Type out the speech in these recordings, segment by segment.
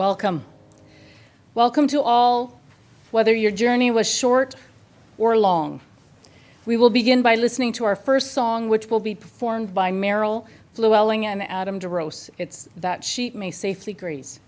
Welcome. Welcome to all, whether your journey was short or long. We will begin by listening to our first song, which will be performed by Merrill Flewelling and Adam DeRose. It's That Sheep May Safely Graze.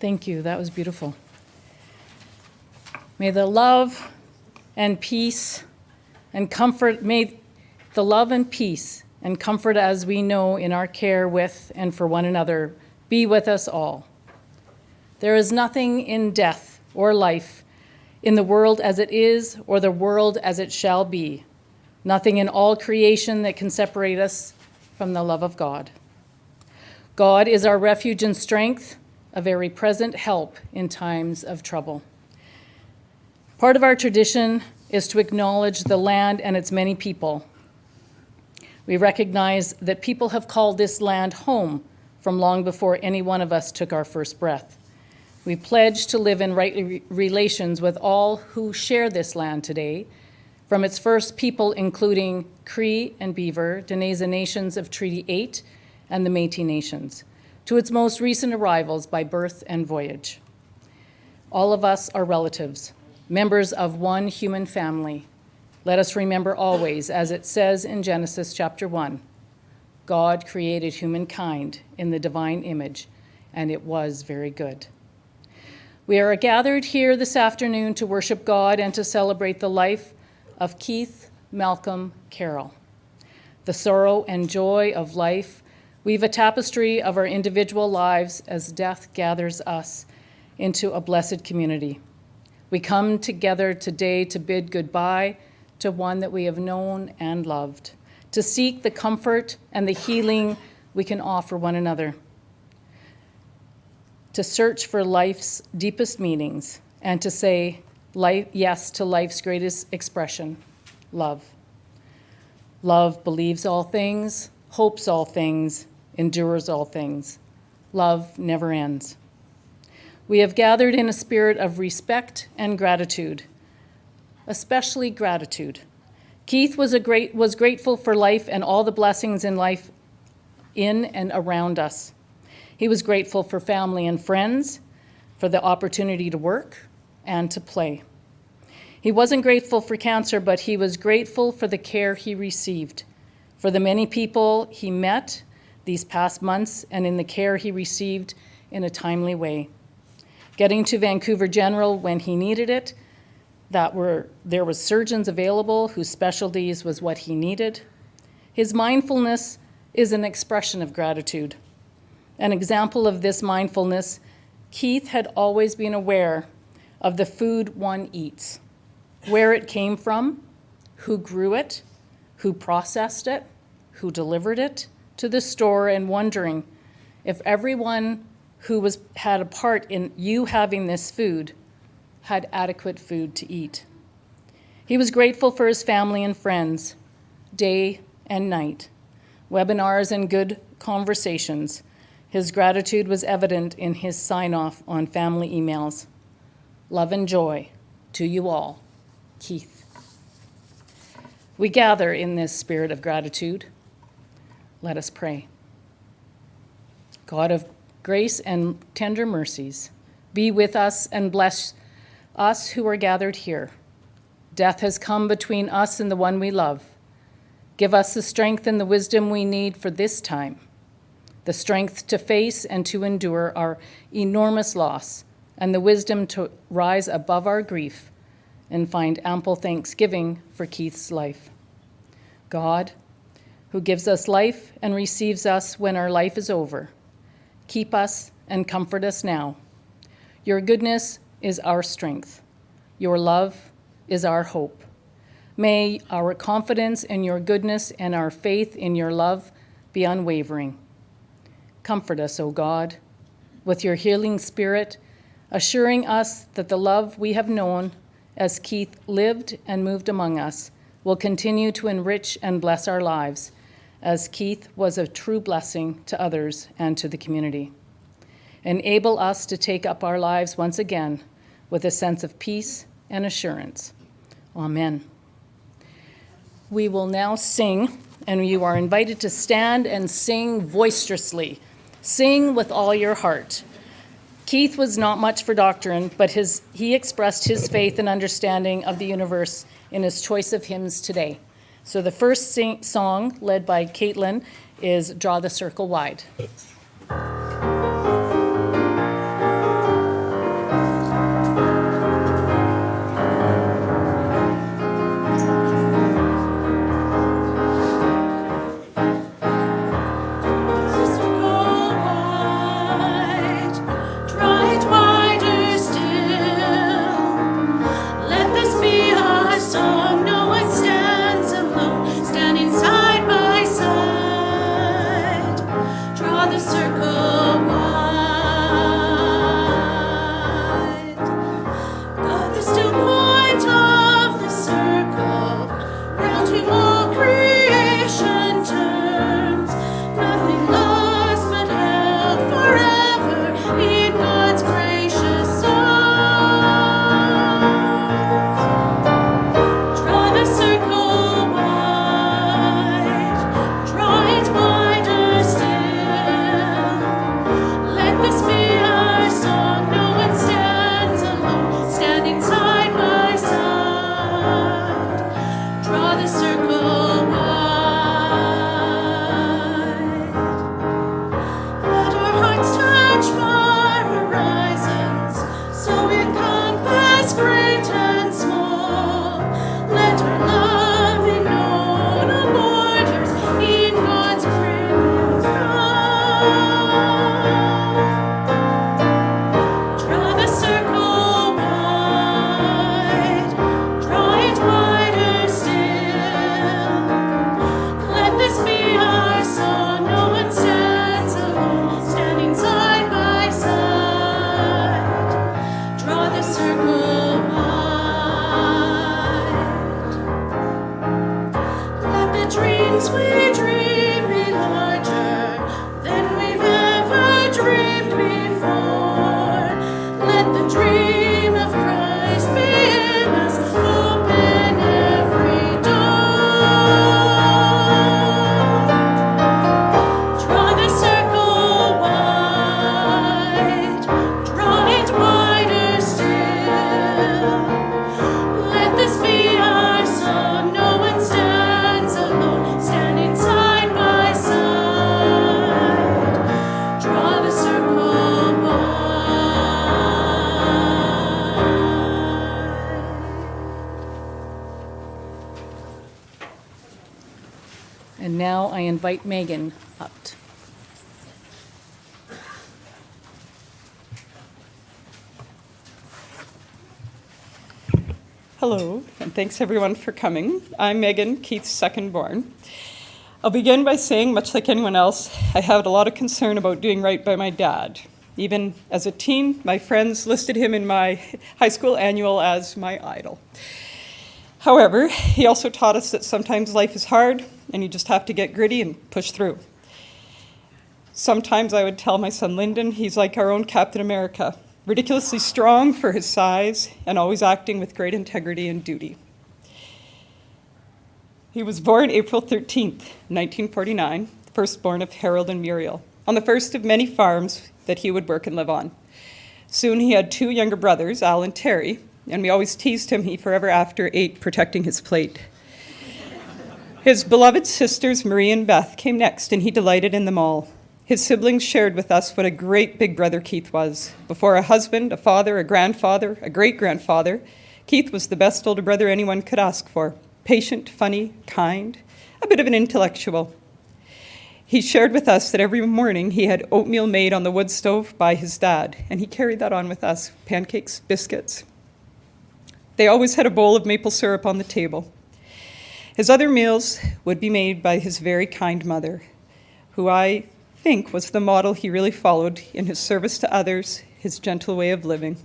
Thank you. That was beautiful. May the love and peace and comfort, may the love and peace and comfort as we know in our care with and for one another be with us all. There is nothing in death or life, in the world as it is or the world as it shall be, nothing in all creation that can separate us from the love of God. God is our refuge and strength, a very present help in times of trouble. Part of our tradition is to acknowledge the land and its many people. We recognize that people have called this land home from long before any one of us took our first breath. We pledge to live in right relations with all who share this land today, from its first people including Cree and Beaver, Dinéza Nations of Treaty 8, and the Métis Nations, to its most recent arrivals by birth and voyage. All of us are relatives, members of one human family. Let us remember always, as it says in Genesis chapter 1, God created humankind in the divine image, and it was very good. We are gathered here this afternoon to worship God and to celebrate the life of Keith Malcolm Carroll. The sorrow and joy of life weave a tapestry of our individual lives as death gathers us into a blessed community. We come together today to bid goodbye to one that we have known and loved, to seek the comfort and the healing we can offer one another, to search for life's deepest meanings, and to say yes to life's greatest expression, love. Love believes all things, hopes all things, endures all things. Love never ends. We have gathered in a spirit of respect and gratitude, especially gratitude. Keith was grateful for life and all the blessings in life in and around us. He was grateful for family and friends, for the opportunity to work and to play. He wasn't grateful for cancer, but he was grateful for the care he received, for the many people he met these past months, and in the care he received in a timely way. Getting to Vancouver General when he needed it, there was surgeons available whose specialties was what he needed. His mindfulness is an expression of gratitude. An example of this mindfulness, Keith had always been aware of the food one eats, where it came from, who grew it, who processed it, who delivered it to the store, and wondering if everyone who had a part in you having this food had adequate food to eat. He was grateful for his family and friends, day and night, webinars and good conversations. His gratitude was evident in his sign-off on family emails. Love and joy to you all, Keith. We gather in this spirit of gratitude. Let us pray. God of grace and tender mercies, be with us and bless us who are gathered here. Death has come between us and the one we love. Give us the strength and the wisdom we need for this time, the strength to face and to endure our enormous loss, and the wisdom to rise above our grief and find ample thanksgiving for Keith's life. God, who gives us life and receives us when our life is over, keep us and comfort us now. Your goodness is our strength. Your love is our hope. May our confidence in your goodness and our faith in your love be unwavering. Comfort us, O God, with your healing spirit, assuring us that the love we have known as Keith lived and moved among us will continue to enrich and bless our lives, as Keith was a true blessing to others and to the community. Enable us to take up our lives once again with a sense of peace and assurance. Amen. We will now sing, and you are invited to stand and sing boisterously. Sing with all your heart. Keith was not much for doctrine, but he expressed his faith and understanding of the universe in his choice of hymns today. So the first song, led by Caitlin, is Draw the Circle Wide. Circle I invite Megan up. Hello, and thanks everyone for coming. I'm Megan, Keith's second born. I'll begin by saying, much like anyone else, I had a lot of concern about doing right by my dad. Even as a teen, my friends listed him in my high school annual as my idol. However, he also taught us that sometimes life is hard and you just have to get gritty and push through. Sometimes I would tell my son Lyndon he's like our own Captain America, ridiculously strong for his size and always acting with great integrity and duty. He was born April 13th, 1949, firstborn of Harold and Muriel, on the first of many farms that he would work and live on. Soon he had two younger brothers, Al and Terri, and we always teased him he forever after ate protecting his plate. His beloved sisters, Marie and Beth, came next, and he delighted in them all. His siblings shared with us what a great big brother Keith was. Before a husband, a father, a grandfather, a great-grandfather, Keith was the best older brother anyone could ask for. Patient, funny, kind, a bit of an intellectual. He shared with us that every morning he had oatmeal made on the wood stove by his dad, and he carried that on with us, pancakes, biscuits. They always had a bowl of maple syrup on the table. His other meals would be made by his very kind mother, who I think was the model he really followed in his service to others, his gentle way of living.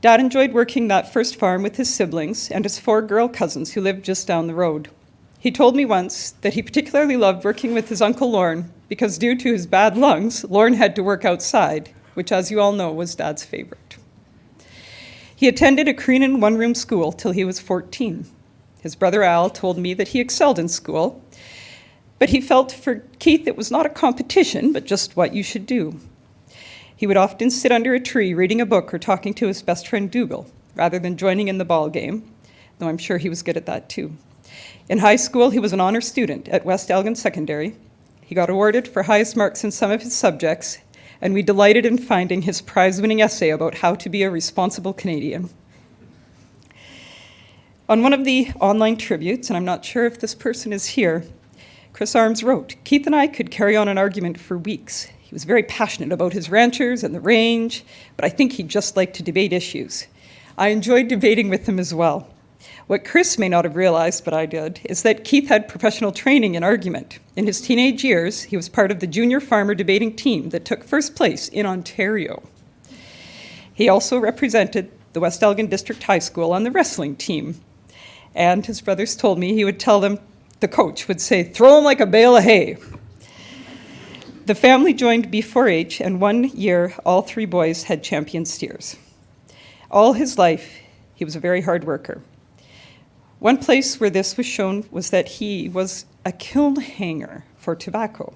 Dad enjoyed working that first farm with his siblings and his 4 girl cousins who lived just down the road. He told me once that he particularly loved working with his Uncle Lorne because due to his bad lungs, Lorne had to work outside, which, as you all know, was Dad's favorite. He attended a Creenan one-room school till he was 14. His brother Al told me that he excelled in school, but he felt for Keith it was not a competition, but just what you should do. He would often sit under a tree reading a book or talking to his best friend Dougal, rather than joining in the ball game, though I'm sure he was good at that too. In high school, he was an honor student at West Elgin Secondary. He got awarded for highest marks in some of his subjects, and we delighted in finding his prize-winning essay about how to be a responsible Canadian. On one of the online tributes, and I'm not sure if this person is here, Chris Arms wrote, "Keith and I could carry on an argument for weeks. He was very passionate about his ranchers and the range, but I think he just liked to debate issues. I enjoyed debating with him as well. What Chris may not have realized, but I did, is that Keith had professional training in argument. In his teenage years, he was part of the junior farmer debating team that took first place in Ontario. He also represented the West Elgin District High School on the wrestling team. And his brothers told me he would tell them, the coach would say, 'Throw him like a bale of hay.' The family joined B4H, and one year, all 3 boys had champion steers. All his life, he was a very hard worker. One place where this was shown was that he was a kiln hanger for tobacco.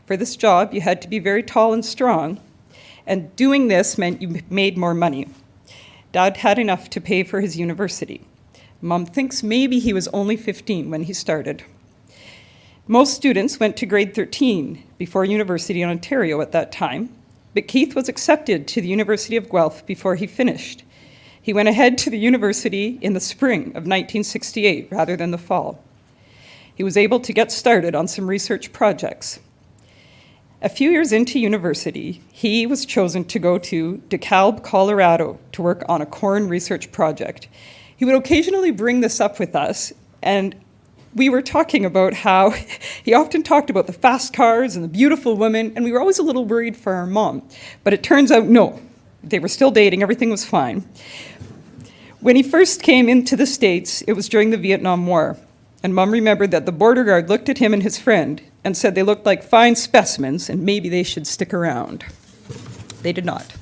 For this job, you had to be very tall and strong, and doing this meant you made more money. Dad had enough to pay for his university. Mom thinks maybe he was only 15 when he started. Most students went to grade 13 before university in Ontario at that time, but Keith was accepted to the University of Guelph before he finished. He went ahead to the university in the spring of 1968 rather than the fall. He was able to get started on some research projects. A few years into university, he was chosen to go to DeKalb, Colorado to work on a corn research project. He would occasionally bring this up with us, and we were talking about how he often talked about the fast cars and the beautiful women, and we were always a little worried for our mom. But it turns out, no, they were still dating, everything was fine. When he first came into the States, it was during the Vietnam War, and Mom remembered that the border guard looked at him and his friend and said they looked like fine specimens and maybe they should stick around. They did not.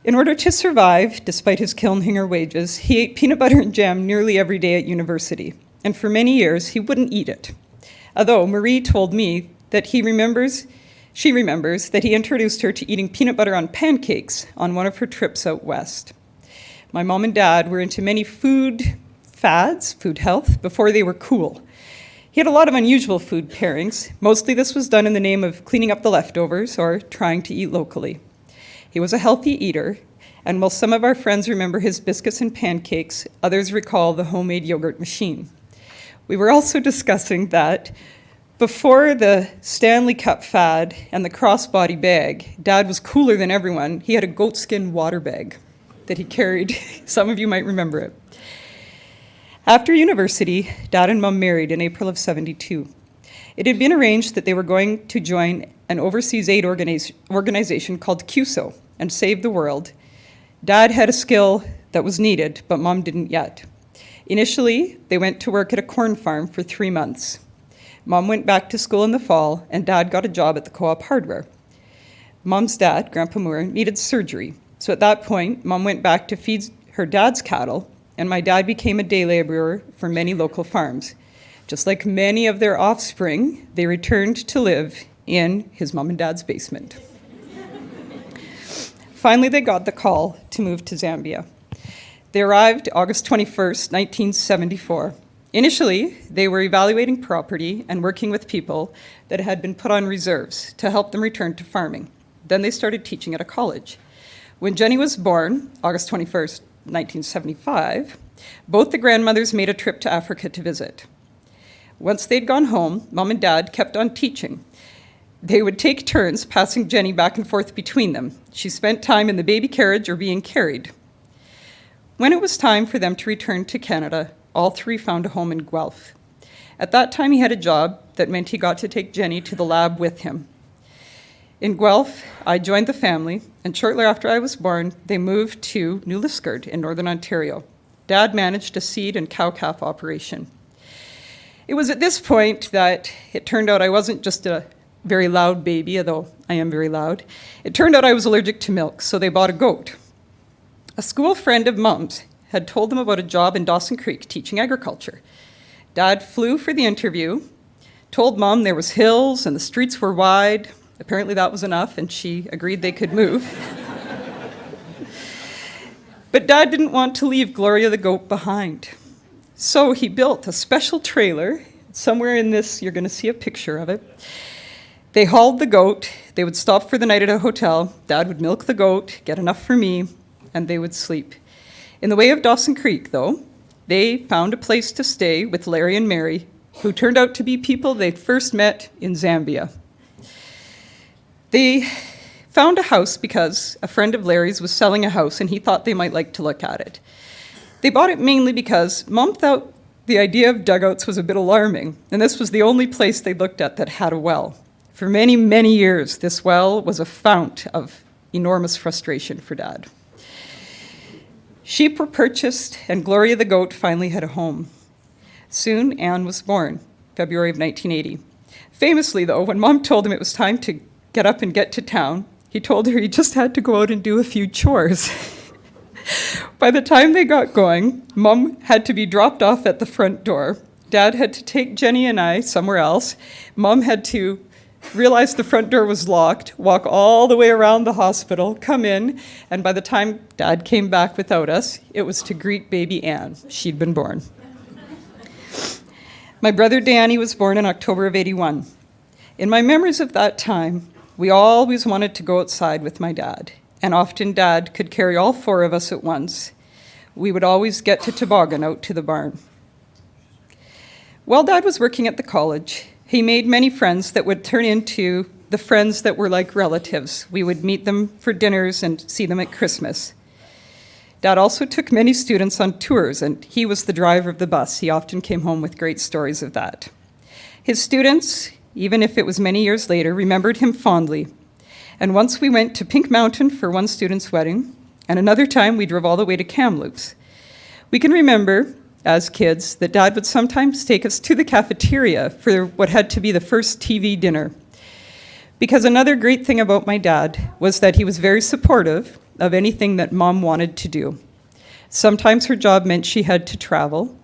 In order to survive, despite his kiln hanger wages, he ate peanut butter and jam nearly every day at university, and for many years he wouldn't eat it. Although Marie told me that she remembers that he introduced her to eating peanut butter on pancakes on one of her trips out west. My mom and dad were into many food fads, food health, before they were cool. He had a lot of unusual food pairings. Mostly this was done in the name of cleaning up the leftovers or trying to eat locally. He was a healthy eater, and while some of our friends remember his biscuits and pancakes, others recall the homemade yogurt machine. We were also discussing that before the Stanley Cup fad and the crossbody bag, Dad was cooler than everyone. He had a goatskin water bag that he carried. Some of you might remember it. After university, Dad and Mom married in April of '72. It had been arranged that they were going to join an overseas aid organization called CUSO and save the world. Dad had a skill that was needed, but Mom didn't yet. Initially, they went to work at a corn farm for 3 months. Mom went back to school in the fall, and Dad got a job at the Co-op Hardware. Mom's dad, Grandpa Moore, needed surgery. So at that point, Mom went back to feed her dad's cattle, and my dad became a day laborer for many local farms. Just like many of their offspring, they returned to live in his mom and dad's basement. Finally, they got the call to move to Zambia. They arrived August 21st, 1974. Initially, they were evaluating property and working with people that had been put on reserves to help them return to farming. Then they started teaching at a college. When Jenny was born, August 21st, 1975, both the grandmothers made a trip to Africa to visit. Once they'd gone home, Mom and Dad kept on teaching. They would take turns passing Jenny back and forth between them. She spent time in the baby carriage or being carried. When it was time for them to return to Canada, all three found a home in Guelph. At that time, he had a job that meant he got to take Jenny to the lab with him. In Guelph, I joined the family, and shortly after I was born, they moved to New Liskeard in Northern Ontario. Dad managed a seed and cow-calf operation. It was at this point that it turned out I wasn't just a very loud baby, although I am very loud. It turned out I was allergic to milk, so they bought a goat. A school friend of Mom's had told them about a job in Dawson Creek teaching agriculture. Dad flew for the interview, told Mom there was hills and the streets were wide. Apparently that was enough, and she agreed they could move. But Dad didn't want to leave Gloria the goat behind. So he built a special trailer. Somewhere in this, you're going to see a picture of it. They hauled the goat. They would stop for the night at a hotel. Dad would milk the goat, get enough for me, and they would sleep. In the way of Dawson Creek, though, they found a place to stay with Larry and Mary, who turned out to be people they'd first met in Zambia. They found a house because a friend of Larry's was selling a house and he thought they might like to look at it. They bought it mainly because Mom thought the idea of dugouts was a bit alarming, and this was the only place they looked at that had a well. For many, many years, this well was a fount of enormous frustration for Dad. Sheep were purchased, and Gloria the goat finally had a home. Soon, Anne was born, February of 1980. Famously, though, when Mom told him it was time to get up and get to town, he told her he just had to go out and do a few chores. By the time they got going, Mom had to be dropped off at the front door. Dad had to take Jenny and I somewhere else. Mom had to realize the front door was locked, walk all the way around the hospital, come in, and by the time Dad came back without us, it was to greet baby Anne. She'd been born. My brother Danny was born in October of '81. In my memories of that time, we always wanted to go outside with my dad, and often Dad could carry all four of us at once. We would always get to toboggan out to the barn. While Dad was working at the college, he made many friends that would turn into the friends that were like relatives. We would meet them for dinners and see them at Christmas. Dad also took many students on tours, and he was the driver of the bus. He often came home with great stories of that. His students, even if it was many years later, remembered him fondly. And once we went to Pink Mountain for one student's wedding, and another time we drove all the way to Kamloops. We can remember, as kids, that Dad would sometimes take us to the cafeteria for what had to be the first TV dinner. Because another great thing about my dad was that he was very supportive of anything that Mom wanted to do. Sometimes her job meant she had to travel,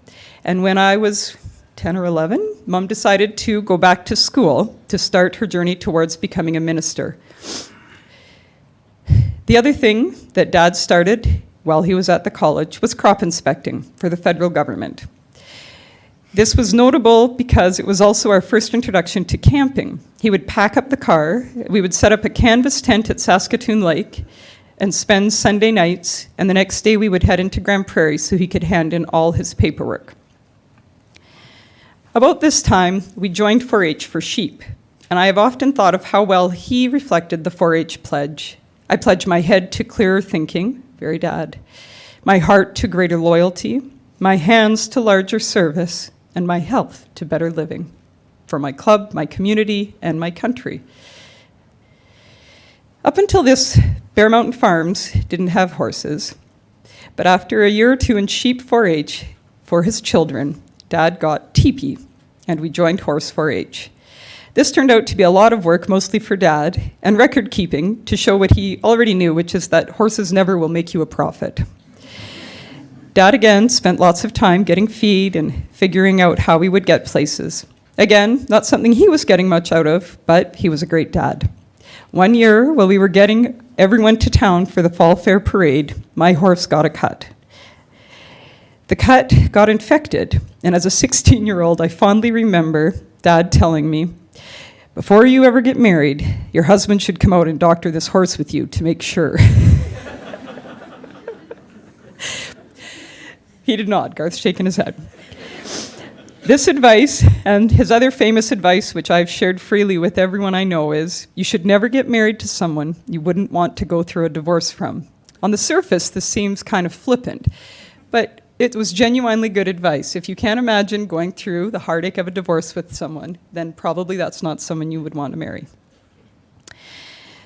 and when I was 10 or 11, Mom decided to go back to school to start her journey towards becoming a minister. The other thing that Dad started while he was at the college was crop inspecting for the federal government. This was notable because it was also our first introduction to camping. He would pack up the car, we would set up a canvas tent at Saskatoon Lake and spend Sunday nights, and the next day we would head into Grand Prairie so he could hand in all his paperwork. About this time, we joined 4-H for sheep, and I have often thought of how well he reflected the 4-H pledge. I pledge my head to clearer thinking, very Dad, my heart to greater loyalty, my hands to larger service, and my health to better living for my club, my community, and my country. Up until this, Bear Mountain Farms didn't have horses, but after a year or two in sheep 4-H for his children, Dad got teepee, and we joined horse 4-H. This turned out to be a lot of work, mostly for Dad, and record keeping to show what he already knew, which is that horses never will make you a profit. Dad again spent lots of time getting feed and figuring out how we would get places. Again, not something he was getting much out of, but he was a great dad. One year, while we were getting everyone to town for the Fall Fair Parade, my horse got a cut. The cut got infected, and as a 16-year-old, I fondly remember Dad telling me, "Before you ever get married, your husband should come out and doctor this horse with you to make sure." He did not. Garth's shaking his head. This advice, and his other famous advice, which I've shared freely with everyone I know, is you should never get married to someone you wouldn't want to go through a divorce from. On the surface, this seems kind of flippant, but it was genuinely good advice. If you can't imagine going through the heartache of a divorce with someone, then probably that's not someone you would want to marry.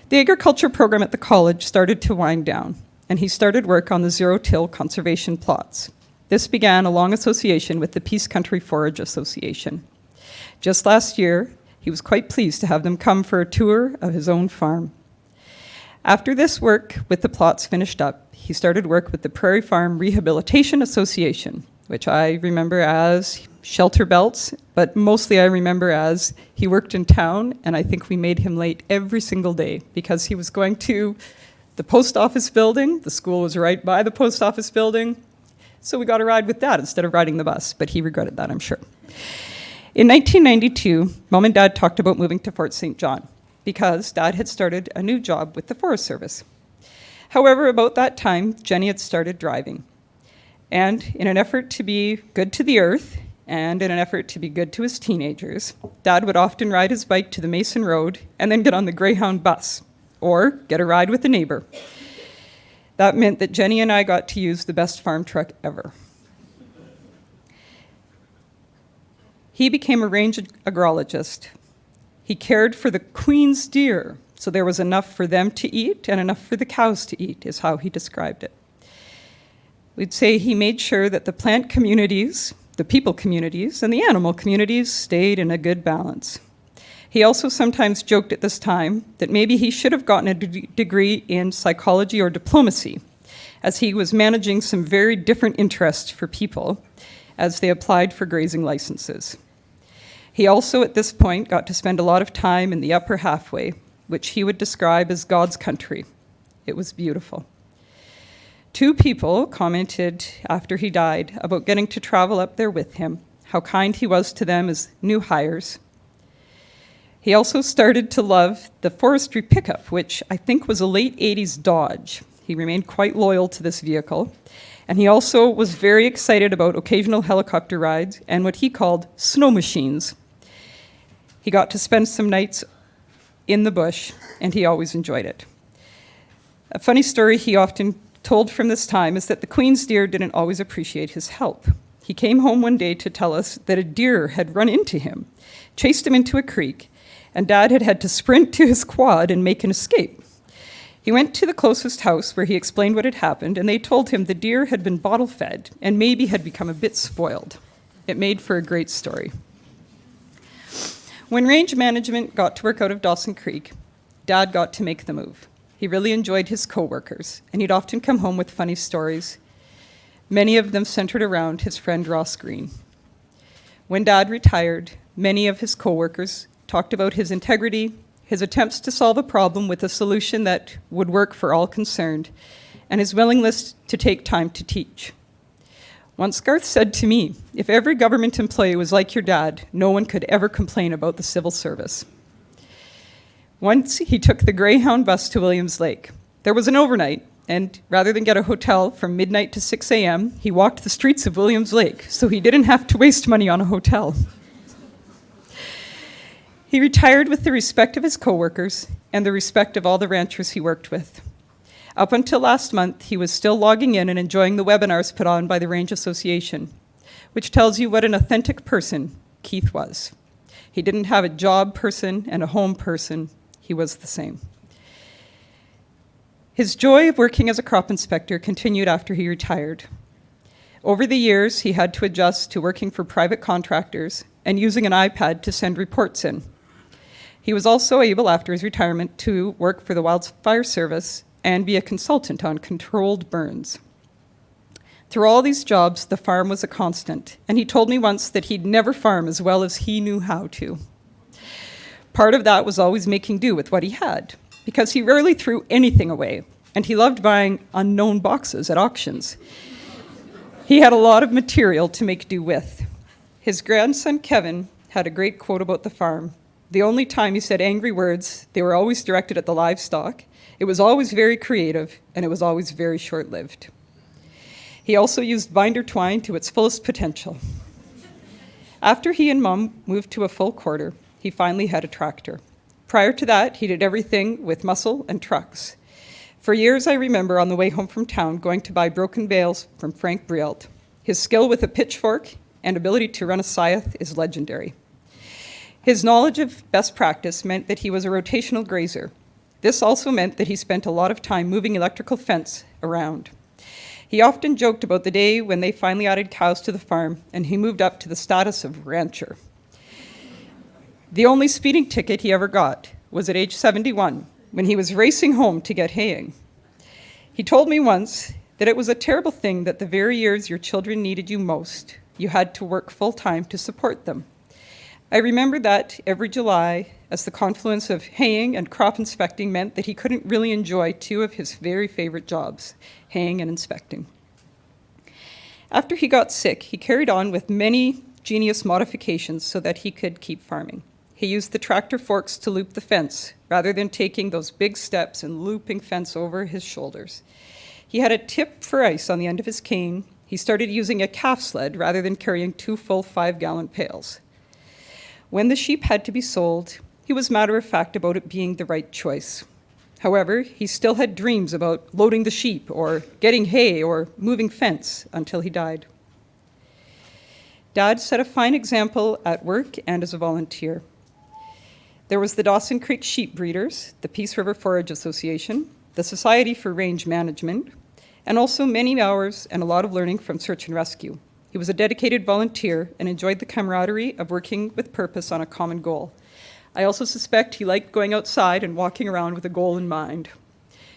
The agriculture program at the college started to wind down, and he started work on the zero-till conservation plots. This began a long association with the Peace Country Forage Association. Just last year, he was quite pleased to have them come for a tour of his own farm. After this work with the plots finished up, he started work with the Prairie Farm Rehabilitation Association, which I remember as shelter belts, but mostly I remember as he worked in town, and I think we made him late every single day because he was going to the post office building. The school was right by the post office building. So we got a ride with Dad instead of riding the bus, but he regretted that, I'm sure. In 1992, Mom and Dad talked about moving to Fort St. John because Dad had started a new job with the Forest Service. However, about that time, Jenny had started driving. And in an effort to be good to the earth and in an effort to be good to his teenagers, Dad would often ride his bike to the Mason Road and then get on the Greyhound bus or get a ride with a neighbor. That meant that Jenny and I got to use the best farm truck ever. He became a range agrologist. He cared for the Queen's deer, so there was enough for them to eat and enough for the cows to eat, is how he described it. We'd say he made sure that the plant communities, the people communities, and the animal communities stayed in a good balance. He also sometimes joked at this time that maybe he should have gotten a degree in psychology or diplomacy, as he was managing some very different interests for people as they applied for grazing licenses. He also, at this point, got to spend a lot of time in the upper halfway, which he would describe as God's country. It was beautiful. 2 people commented after he died about getting to travel up there with him, how kind he was to them as new hires. He also started to love the forestry pickup, which I think was a late 80s Dodge. He remained quite loyal to this vehicle. And he also was very excited about occasional helicopter rides and what he called snow machines. He got to spend some nights in the bush, and he always enjoyed it. A funny story he often told from this time is that the Queen's deer didn't always appreciate his help. He came home one day to tell us that a deer had run into him, chased him into a creek, and Dad had had to sprint to his quad and make an escape. He went to the closest house where he explained what had happened, and they told him the deer had been bottle-fed and maybe had become a bit spoiled. It made for a great story. When range management got to work out of Dawson Creek, Dad got to make the move. He really enjoyed his co-workers, and he'd often come home with funny stories, many of them centered around his friend Ross Green. When Dad retired, many of his co-workers talked about his integrity, his attempts to solve a problem with a solution that would work for all concerned, and his willingness to take time to teach. Once Garth said to me, if every government employee was like your dad, no one could ever complain about the civil service. Once he took the Greyhound bus to Williams Lake. There was an overnight, and rather than get a hotel from midnight to 6 a.m., he walked the streets of Williams Lake, so he didn't have to waste money on a hotel. He retired with the respect of his coworkers and the respect of all the ranchers he worked with. Up until last month, he was still logging in and enjoying the webinars put on by the Range Association, which tells you what an authentic person Keith was. He didn't have a job person and a home person. He was the same. His joy of working as a crop inspector continued after he retired. Over the years, he had to adjust to working for private contractors and using an iPad to send reports in. He was also able, after his retirement, to work for the Wildfire Service and be a consultant on controlled burns. Through all these jobs, the farm was a constant, and he told me once that he'd never farm as well as he knew how to. Part of that was always making do with what he had, because he rarely threw anything away, and he loved buying unknown boxes at auctions. He had a lot of material to make do with. His grandson, Kevin, had a great quote about the farm. The only time he said angry words, they were always directed at the livestock. It was always very creative, and it was always very short-lived. He also used binder twine to its fullest potential. After he and Mom moved to a full quarter, he finally had a tractor. Prior to that, he did everything with muscle and trucks. For years, I remember on the way home from town going to buy broken bales from Frank Brielt. His skill with a pitchfork and ability to run a scythe is legendary. His knowledge of best practice meant that he was a rotational grazer. This also meant that he spent a lot of time moving electrical fence around. He often joked about the day when they finally added cows to the farm and he moved up to the status of rancher. The only speeding ticket he ever got was at age 71, when he was racing home to get haying. He told me once that it was a terrible thing that the very years your children needed you most, you had to work full-time to support them. I remember that every July, as the confluence of haying and crop inspecting meant that he couldn't really enjoy two of his very favorite jobs, haying and inspecting. After he got sick, he carried on with many genius modifications so that he could keep farming. He used the tractor forks to loop the fence, rather than taking those big steps and looping fence over his shoulders. He had a tip for ice on the end of his cane. He started using a calf sled rather than carrying 2 full 5-gallon pails. When the sheep had to be sold, he was matter-of-fact about it being the right choice. However, he still had dreams about loading the sheep or getting hay or moving fence until he died. Dad set a fine example at work and as a volunteer. There was the Dawson Creek Sheep Breeders, the Peace River Forage Association, the Society for Range Management, and also many hours and a lot of learning from search and rescue. He was a dedicated volunteer and enjoyed the camaraderie of working with purpose on a common goal. I also suspect he liked going outside and walking around with a goal in mind.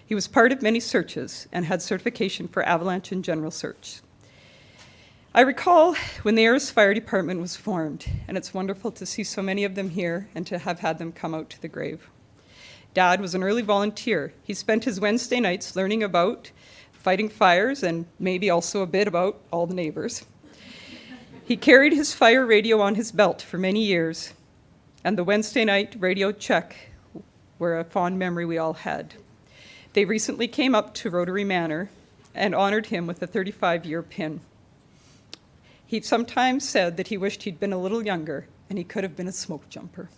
He was part of many searches and had certification for avalanche and general search. I recall when the Reynars Fire Department was formed, and it's wonderful to see so many of them here and to have had them come out to the grave. Dad was an early volunteer. He spent his Wednesday nights learning about fighting fires and maybe also a bit about all the neighbors. He carried his fire radio on his belt for many years, and the Wednesday night radio check were a fond memory we all had. They recently came up to Rotary Manor and honored him with a 35-year pin. He sometimes said that he wished he'd been a little younger and he could have been a smoke jumper.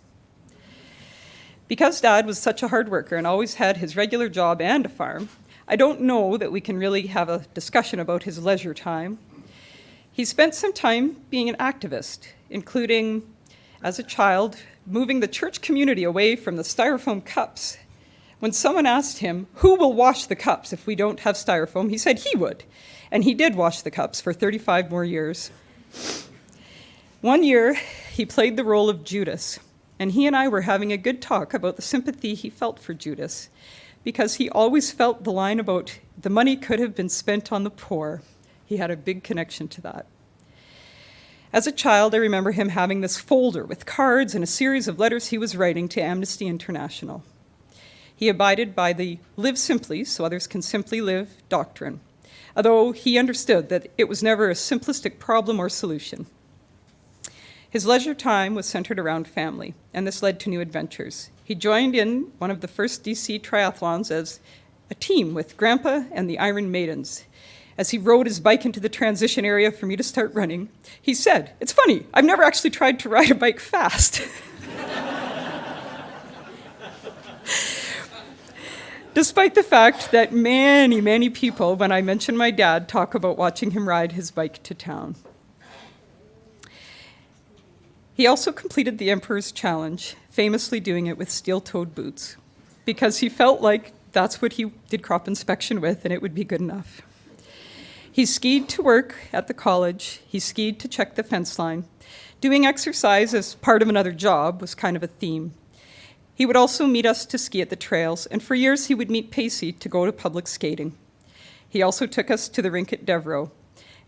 Because Dad was such a hard worker and always had his regular job and a farm, I don't know that we can really have a discussion about his leisure time. He spent some time being an activist, including, as a child, moving the church community away from the styrofoam cups. When someone asked him, who will wash the cups if we don't have styrofoam, he said he would. And he did wash the cups for 35 more years. One year, he played the role of Judas, and he and I were having a good talk about the sympathy he felt for Judas, because he always felt the line about the money could have been spent on the poor. He had a big connection to that. As a child, I remember him having this folder with cards and a series of letters he was writing to Amnesty International. He abided by the live simply so others can simply live doctrine, although he understood that it was never a simplistic problem or solution. His leisure time was centered around family, and this led to new adventures. He joined in one of the first DC triathlons as a team with Grandpa and the Iron Maidens. As he rode his bike into the transition area for me to start running, he said, "It's funny, I've never actually tried to ride a bike fast." Despite the fact that many, many people, when I mention my dad, talk about watching him ride his bike to town. He also completed the Emperor's Challenge, famously doing it with steel-toed boots, because he felt like that's what he did crop inspection with, and it would be good enough. He skied to work at the college. He skied to check the fence line. Doing exercise as part of another job was kind of a theme. He would also meet us to ski at the trails, and for years he would meet Pacey to go to public skating. He also took us to the rink at Devereux,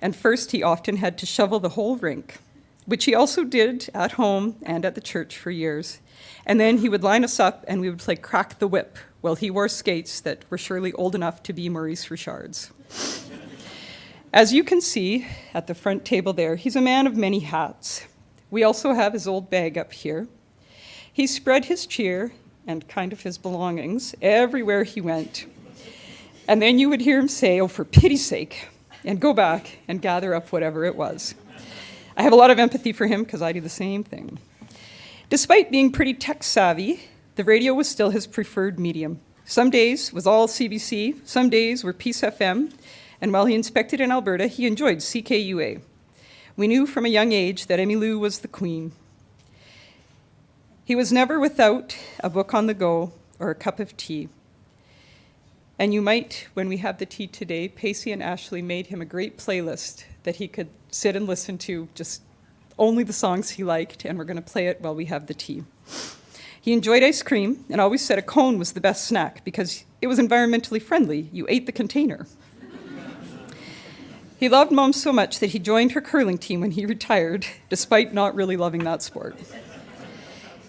and first he often had to shovel the whole rink, which he also did at home and at the church for years. And then he would line us up and we would play crack the whip while he wore skates that were surely old enough to be Maurice Richard's. As you can see at the front table there, he's a man of many hats. We also have his old bag up here. He spread his cheer and kind of his belongings everywhere he went. And then you would hear him say, "Oh, for pity's sake," and go back and gather up whatever it was. I have a lot of empathy for him because I do the same thing. Despite being pretty tech savvy, the radio was still his preferred medium. Some days was all CBC, some days were Peace FM, and while he inspected in Alberta, he enjoyed CKUA. We knew from a young age that Emmylou was the queen. He was never without a book on the go or a cup of tea. And you might, when we have the tea today, Pacey and Ashley made him a great playlist that he could sit and listen to, just only the songs he liked, and we're going to play it while we have the tea. He enjoyed ice cream and always said a cone was the best snack because it was environmentally friendly. You ate the container. He loved Mom so much that he joined her curling team when he retired, despite not really loving that sport.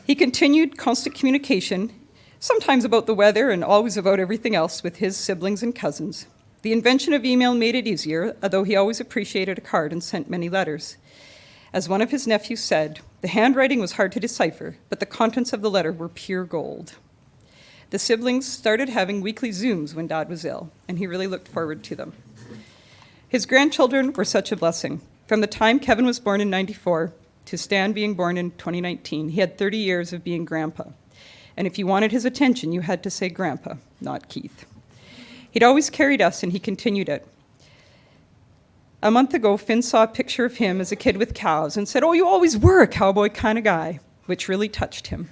He continued constant communication, sometimes about the weather and always about everything else with his siblings and cousins. The invention of email made it easier, although he always appreciated a card and sent many letters. As one of his nephews said, the handwriting was hard to decipher, but the contents of the letter were pure gold. The siblings started having weekly Zooms when Dad was ill, and he really looked forward to them. His grandchildren were such a blessing. From the time Kevin was born in '94 to Stan being born in 2019, he had 30 years of being grandpa. And if you wanted his attention, you had to say grandpa, not Keith. He'd always carried us, and he continued it. A month ago, Finn saw a picture of him as a kid with cows and said, "Oh, you always were a cowboy kind of guy," which really touched him.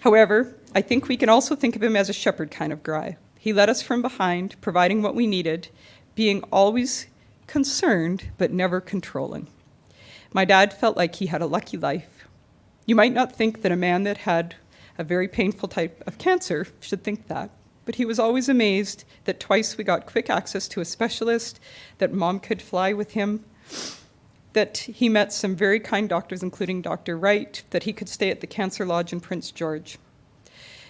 However, I think we can also think of him as a shepherd kind of guy. He led us from behind, providing what we needed, being always concerned but never controlling. My dad felt like he had a lucky life. You might not think that a man that had a very painful type of cancer should think that, but he was always amazed that twice we got quick access to a specialist, that Mom could fly with him, that he met some very kind doctors, including Dr. Wright, that he could stay at the Cancer Lodge in Prince George.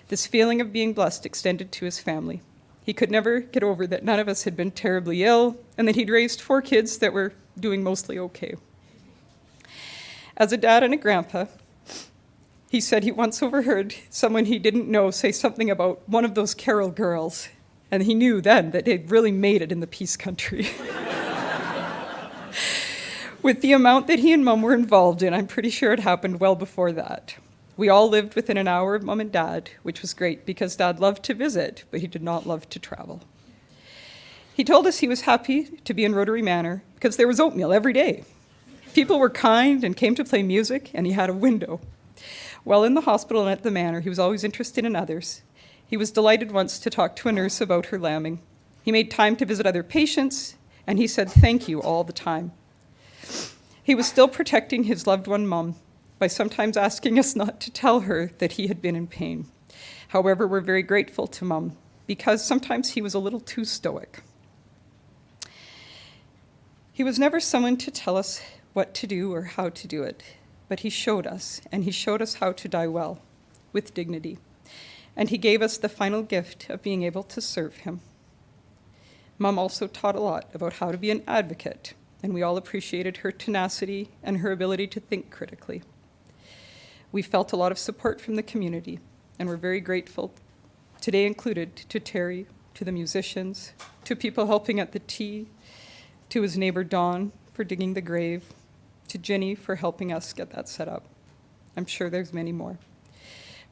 This feeling of being blessed extended to his family. He could never get over that none of us had been terribly ill, and that he'd raised 4 kids that were doing mostly okay. As a dad and a grandpa, he said he once overheard someone he didn't know say something about one of those Carroll girls, and he knew then that they'd really made it in the Peace Country. With the amount that he and Mom were involved in, I'm pretty sure it happened well before that. We all lived within an hour of Mom and Dad, which was great because Dad loved to visit, but he did not love to travel. He told us he was happy to be in Rotary Manor because there was oatmeal every day. People were kind and came to play music, and he had a window. While in the hospital and at the manor, he was always interested in others. He was delighted once to talk to a nurse about her lambing. He made time to visit other patients, and he said thank you all the time. He was still protecting his loved one, Mom, by sometimes asking us not to tell her that he had been in pain. However, we're very grateful to Mom because sometimes he was a little too stoic. He was never someone to tell us what to do or how to do it, but he showed us, and he showed us how to die well, with dignity. And he gave us the final gift of being able to serve him. Mom also taught a lot about how to be an advocate, and we all appreciated her tenacity and her ability to think critically. We felt a lot of support from the community, and we're very grateful, today included, to Terri, to the musicians, to people helping at the tea, to his neighbor Dawn for digging the grave, to Jenny for helping us get that set up. I'm sure there's many more.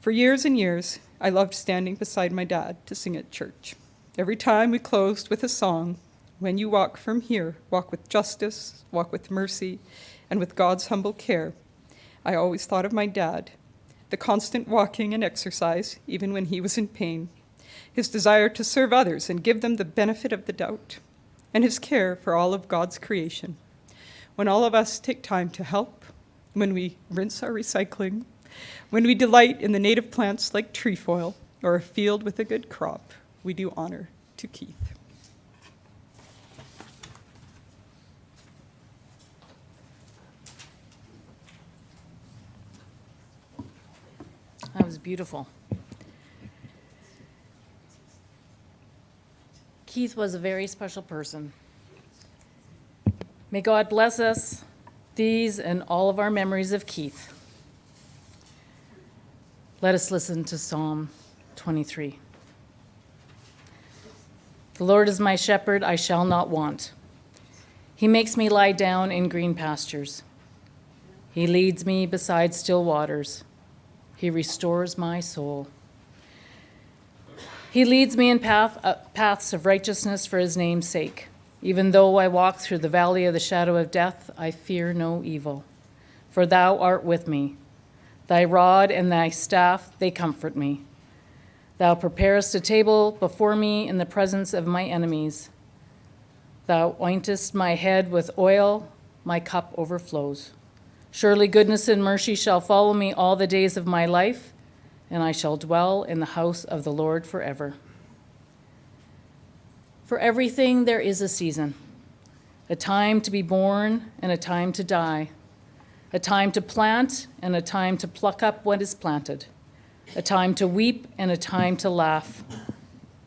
For years and years, I loved standing beside my dad to sing at church. Every time we closed with a song, "When you walk from here, walk with justice, walk with mercy, and with God's humble care," I always thought of my dad, the constant walking and exercise, even when he was in pain, his desire to serve others and give them the benefit of the doubt, and his care for all of God's creation. When all of us take time to help, when we rinse our recycling, when we delight in the native plants like trefoil or a field with a good crop, we do honor to Keith. That was beautiful. Keith was a very special person. May God bless us, these and all of our memories of Keith. Let us listen to Psalm 23. The Lord is my shepherd, I shall not want. He makes me lie down in green pastures. He leads me beside still waters. He restores my soul. He leads me in paths of righteousness for his name's sake. Even though I walk through the valley of the shadow of death, I fear no evil, for thou art with me. Thy rod and thy staff, they comfort me. Thou preparest a table before me in the presence of my enemies. Thou ointest my head with oil, my cup overflows. Surely goodness and mercy shall follow me all the days of my life, and I shall dwell in the house of the Lord forever. For everything there is a season, a time to be born and a time to die, a time to plant and a time to pluck up what is planted, a time to weep and a time to laugh,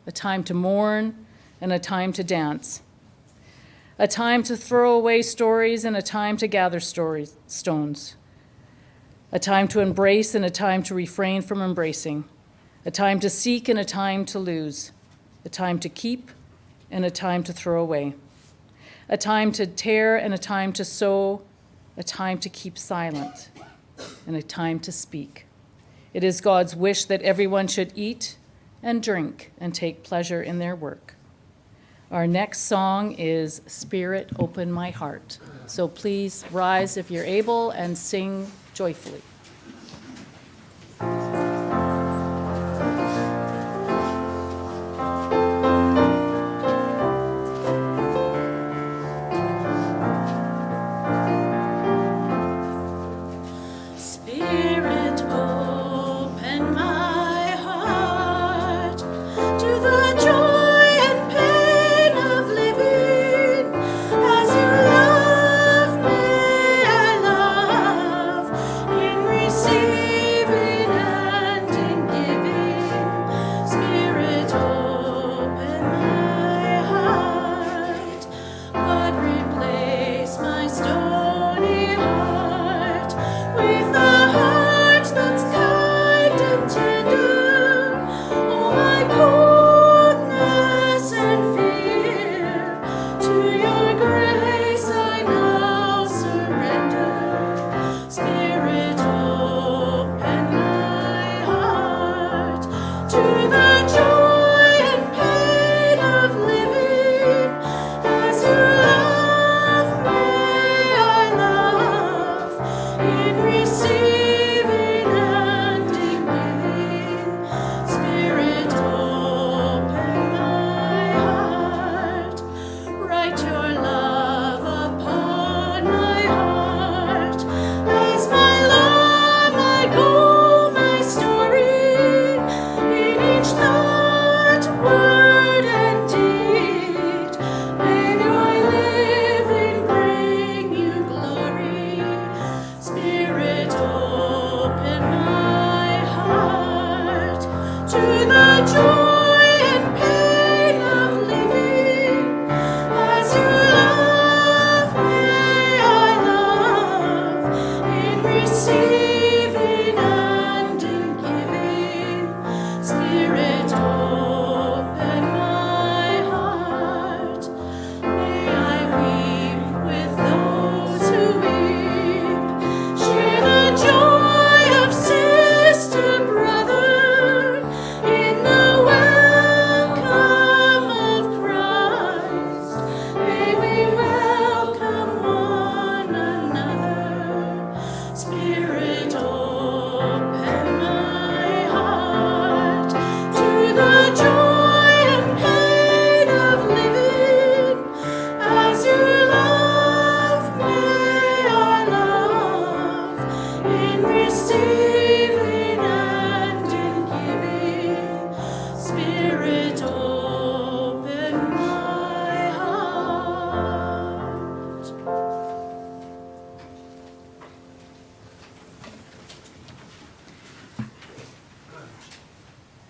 a time to mourn and a time to dance, a time to throw away stories and a time to gather stones, a time to embrace and a time to refrain from embracing, a time to seek and a time to lose, a time to keep and a time to throw away, a time to tear and a time to sow, a time to keep silent and a time to speak. It is God's wish that everyone should eat and drink and take pleasure in their work. Our next song is Spirit, Open My Heart. So please rise if you're able and sing joyfully. Spirit, open my heart to the joy and pain of living. As you love me, I love in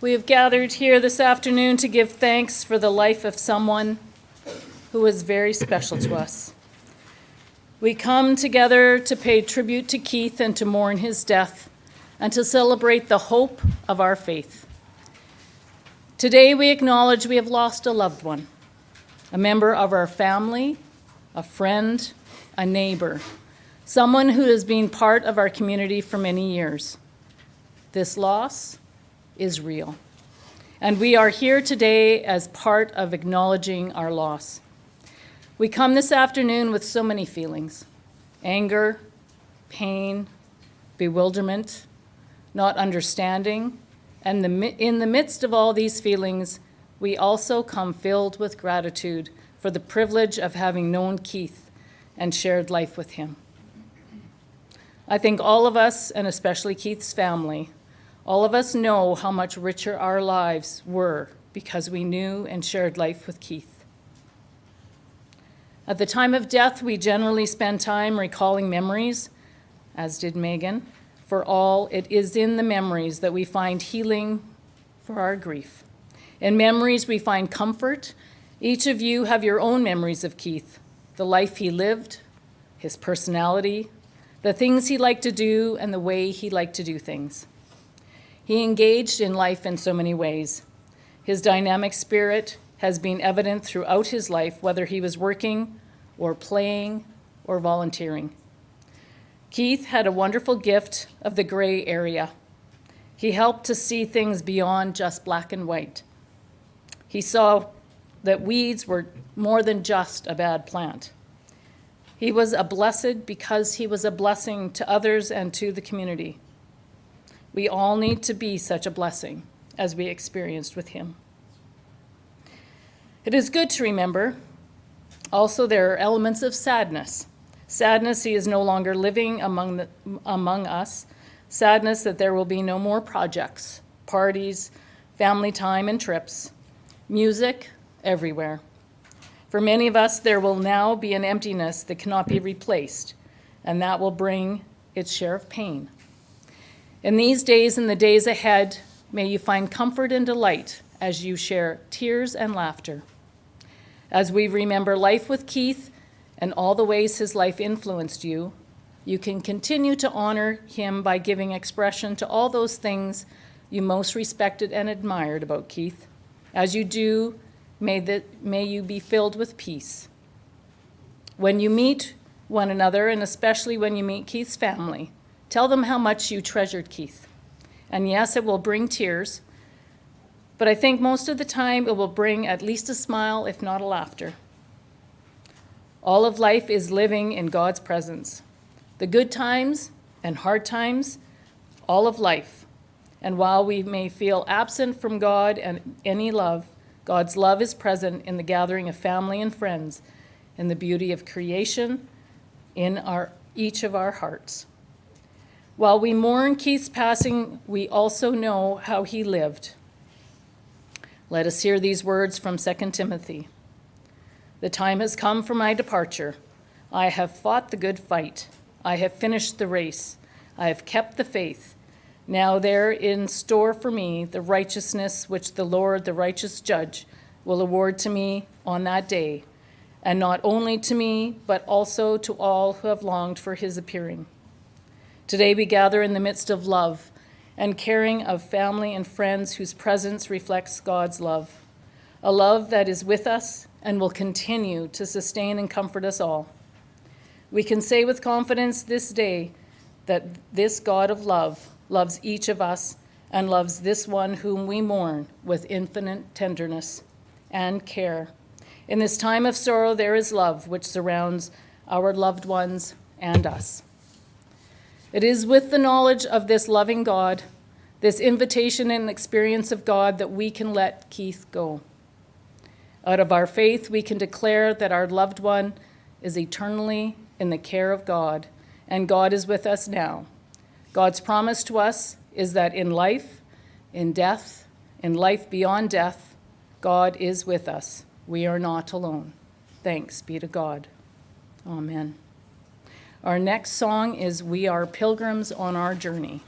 We have gathered here this afternoon to give thanks for the life of someone who was very special to us. We come together to pay tribute to Keith and to mourn his death and to celebrate the hope of our faith. Today we acknowledge we have lost a loved one, a member of our family, a friend, a neighbor, someone who has been part of our community for many years. This loss is real, and we are here today as part of acknowledging our loss. We come this afternoon with so many feelings: anger, pain, bewilderment, not understanding, and in the midst of all these feelings, we also come filled with gratitude for the privilege of having known Keith and shared life with him. I think all of us, and especially Keith's family, all of us know how much richer our lives were because we knew and shared life with Keith. At the time of death, we generally spend time recalling memories, as did Megan. For all, it is in the memories that we find healing for our grief. In memories, we find comfort. Each of you have your own memories of Keith, the life he lived, his personality, the things he liked to do, and the way he liked to do things. He engaged in life in so many ways. His dynamic spirit has been evident throughout his life, whether he was working or playing or volunteering. Keith had a wonderful gift of the gray area. He helped to see things beyond just black and white. He saw that weeds were more than just a bad plant. He was a blessed because he was a blessing to others and to the community. We all need to be such a blessing as we experienced with him. It is good to remember. Also, there are elements of sadness. Sadness he is no longer living among us. Sadness that there will be no more projects, parties, family time, and trips. Music everywhere. For many of us, there will now be an emptiness that cannot be replaced, and that will bring its share of pain. In these days and the days ahead, may you find comfort and delight as you share tears and laughter. As we remember life with Keith and all the ways his life influenced you, you can continue to honor him by giving expression to all those things you most respected and admired about Keith. As you do, may you be filled with peace. When you meet one another, and especially when you meet Keith's family, tell them how much you treasured Keith. And yes, it will bring tears, but I think most of the time it will bring at least a smile, if not a laughter. All of life is living in God's presence. The good times and hard times, all of life. And while we may feel absent from God and any love, God's love is present in the gathering of family and friends, in the beauty of creation, in each of our hearts. While we mourn Keith's passing, we also know how he lived. Let us hear these words from 2 Timothy. The time has come for my departure. I have fought the good fight. I have finished the race. I have kept the faith. Now there in store for me the righteousness which the Lord, the righteous judge, will award to me on that day, and not only to me, but also to all who have longed for his appearing. Today we gather in the midst of love and caring of family and friends whose presence reflects God's love, a love that is with us and will continue to sustain and comfort us all. We can say with confidence this day that this God of love loves each of us and loves this one whom we mourn with infinite tenderness and care. In this time of sorrow, there is love which surrounds our loved ones and us. It is with the knowledge of this loving God, this invitation and experience of God, that we can let Keith go. Out of our faith, we can declare that our loved one is eternally in the care of God, and God is with us now. God's promise to us is that in life, in death, in life beyond death, God is with us. We are not alone. Thanks be to God. Amen. Our next song is We Are Pilgrims on Our Journey.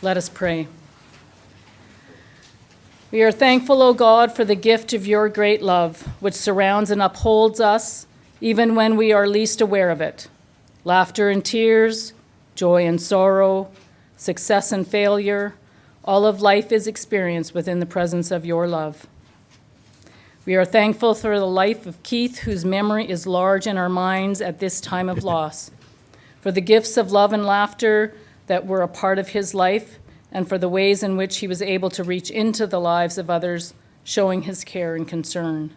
Let us pray. We are thankful, O God, for the gift of your great love, which surrounds and upholds us even when we are least aware of it. Laughter and tears, joy and sorrow, success and failure, all of life is experienced within the presence of your love. We are thankful for the life of Keith, whose memory is large in our minds at this time of loss, for the gifts of love and laughter that were a part of his life, and for the ways in which he was able to reach into the lives of others, showing his care and concern.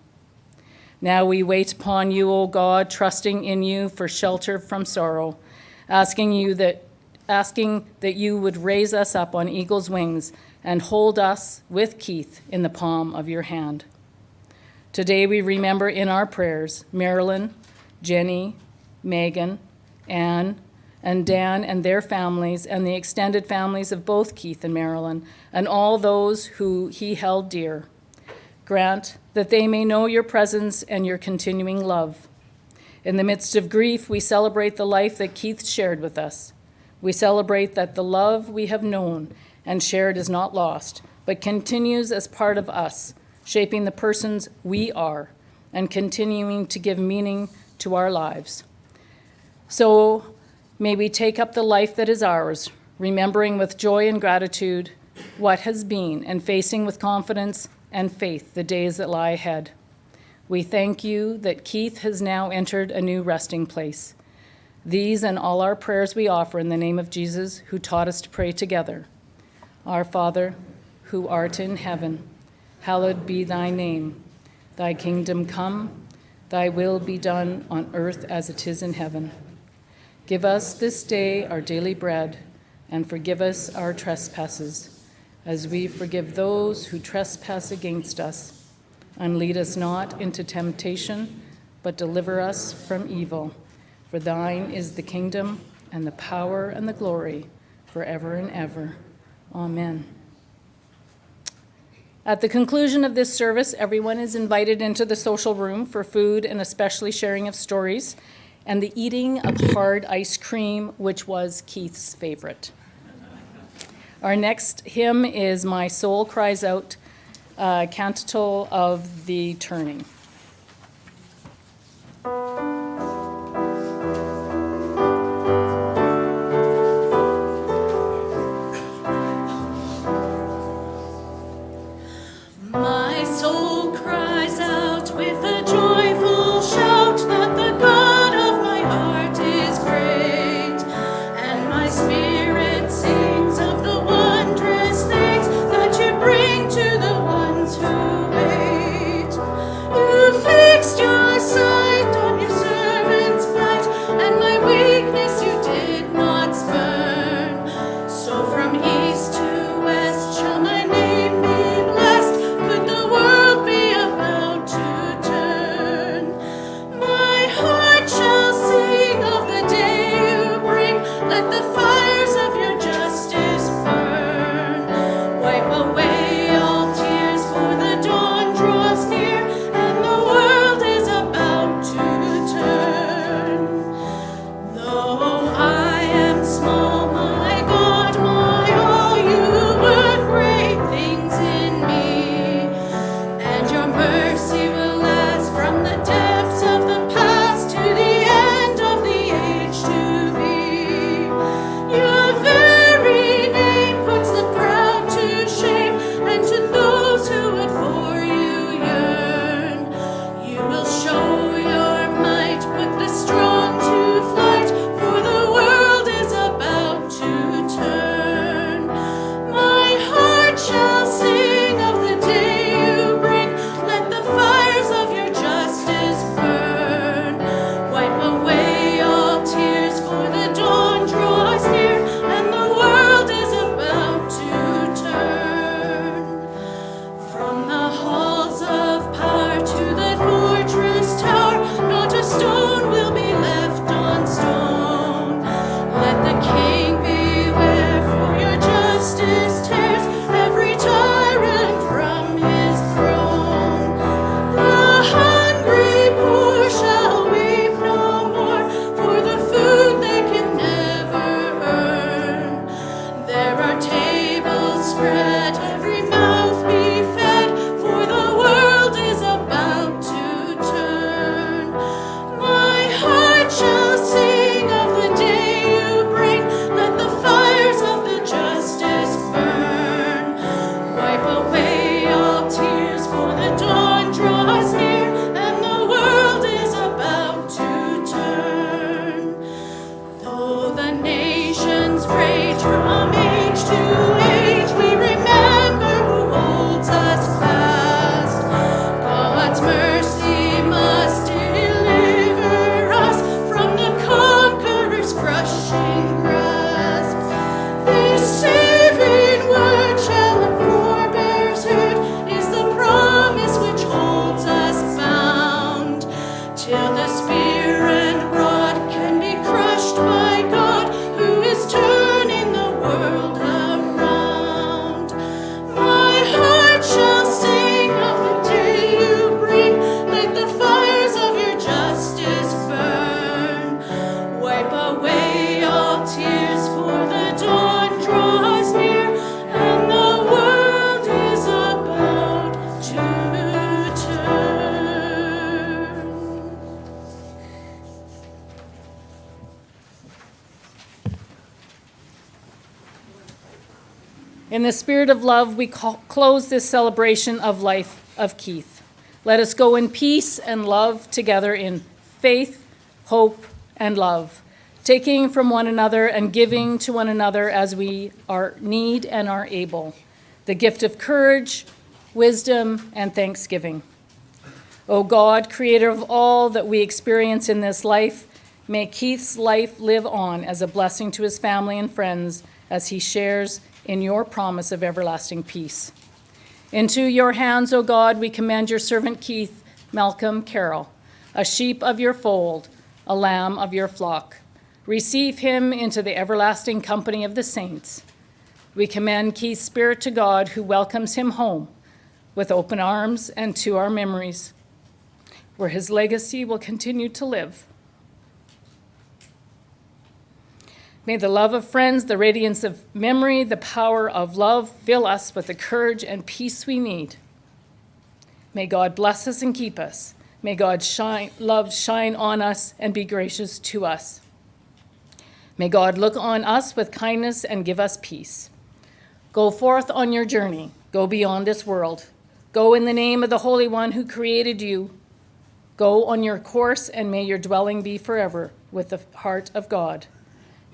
Now we wait upon you, O God, trusting in you for shelter from sorrow, asking that you would raise us up on eagle's wings and hold us with Keith in the palm of your hand. Today we remember in our prayers Marilyn, Jenny, Megan, Anne, and Dan and their families, and the extended families of both Keith and Marilyn, and all those who he held dear. Grant that they may know your presence and your continuing love. In the midst of grief, we celebrate the life that Keith shared with us. We celebrate that the love we have known and shared is not lost, but continues as part of us, shaping the persons we are and continuing to give meaning to our lives. So may we take up the life that is ours, remembering with joy and gratitude what has been, and facing with confidence and faith the days that lie ahead. We thank you that Keith has now entered a new resting place. These and all our prayers we offer in the name of Jesus, who taught us to pray together. Our Father, who art in heaven, hallowed be thy name. Thy kingdom come, thy will be done on earth as it is in heaven. Give us this day our daily bread, and forgive us our trespasses, as we forgive those who trespass against us. And lead us not into temptation, but deliver us from evil. For thine is the kingdom, and the power, and the glory, forever and ever. Amen. At the conclusion of this service, everyone is invited into the social room for food and especially sharing of stories, and the eating of hard ice cream, which was Keith's favorite. Our next hymn is My Soul Cries Out, canticle of the Turning. My soul cries out with a joyful shout that the God of my heart is great, and my spirit sings of the wondrous things that you bring to the ones who wait. You fixed your sight on your In the spirit of love, we close this celebration of life of Keith. Let us go in peace and love together in faith, hope, and love, taking from one another and giving to one another as we are need and are able, the gift of courage, wisdom, and thanksgiving. O God, creator of all that we experience in this life, may Keith's life live on as a blessing to his family and friends as he shares in your promise of everlasting peace. Into your hands, O God, we commend your servant Keith Malcolm Carroll, a sheep of your fold, a lamb of your flock. Receive him into the everlasting company of the saints. We commend Keith's spirit to God, who welcomes him home with open arms and to our memories, where his legacy will continue to live. May the love of friends, the radiance of memory, the power of love fill us with the courage and peace we need. May God bless us and keep us. May God's love shine on us and be gracious to us. May God look on us with kindness and give us peace. Go forth on your journey. Go beyond this world. Go in the name of the Holy One who created you. Go on your course, and may your dwelling be forever with the heart of God.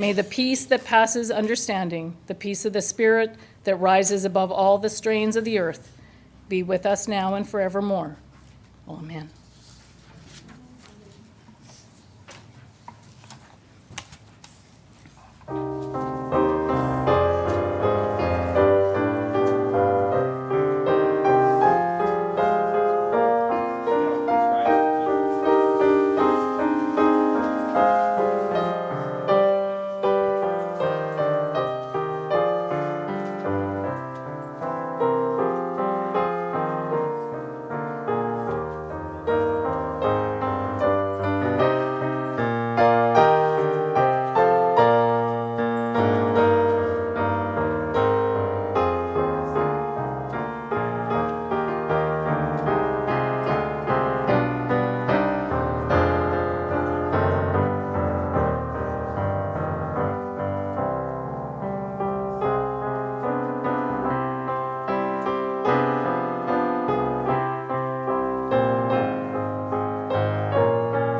May the peace that passes understanding, the peace of the Spirit that rises above all the strains of the earth, be with us now and forevermore. Amen.